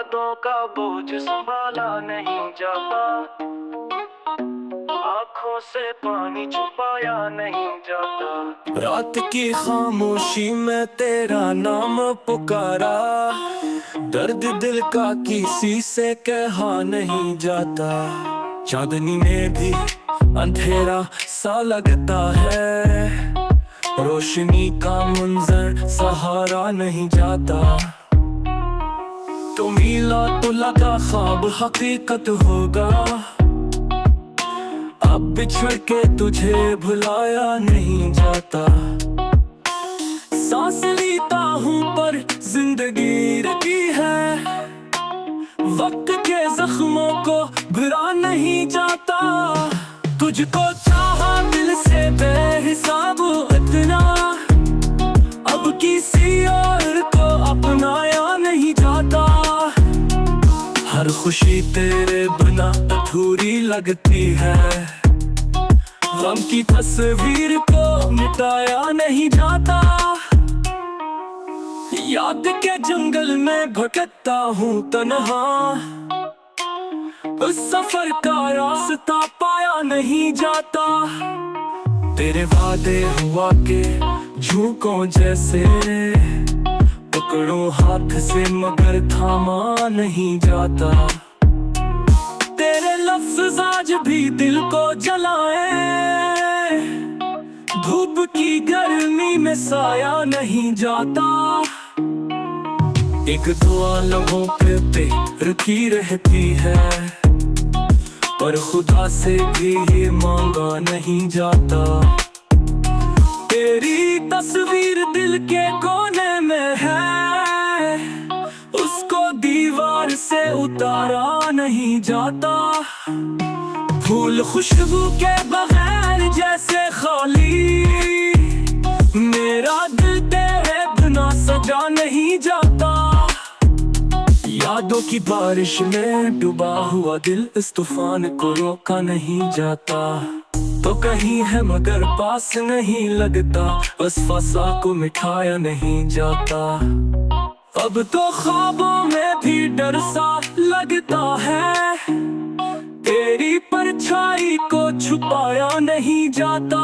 यादों का बोझ संभाला नहीं जाता, आंखों से पानी छुपाया नहीं जाता। रात की खामोशी में तेरा नाम पुकारा, दर्द दिल का किसी से कहा नहीं जाता। चांदनी में भी अंधेरा सा लगता है, रोशनी का मंजर सहारा नहीं जाता। तो मिला तो लगा ख्वाब हकीकत होगा, अब बिछड़ के तुझे भुलाया नहीं जाता। सांस लेता हूँ पर जिंदगी रखी है, वक्त के जख्मों को भुला नहीं जाता। तुझको चाहा दिल से बेहिसाब इतना, अब किसी और को अपनाया नहीं जाता। हर खुशी तेरे बिना अधूरी लगती है, गम की तस्वीर को मिटाया नहीं जाता। याद के जंगल में भटकता हूँ तन्हा, उस सफर का रास्ता पाया नहीं जाता। तेरे वादे हुआ के झोंकों जैसे, पकड़ो हाथ से मगर थामा नहीं जाता। तेरे लफ्ज़ आज भी दिल को जलाए, धूप की गर्मी में साया नहीं जाता। एक दुआ लबों पे रुकी रहती है, पर खुदा से भी ये मांगा नहीं जाता। तेरी तस्वीर दिल के कोने में है, उसको दीवार से उतारा नहीं जाता। फूल खुशबू के बगैर जैसे खाली, मेरा दिल तेरे बिना सजा नहीं जाता। यादों की बारिश में डूबा हुआ दिल इस तूफान को रोका नहीं जाता। तो कहीं है मगर पास नहीं लगता, बस फंसा को मिठाया नहीं जाता। अब तो ख्वाबों में भी डर सा लगता है, तेरी परछाई को छुपाया नहीं जाता।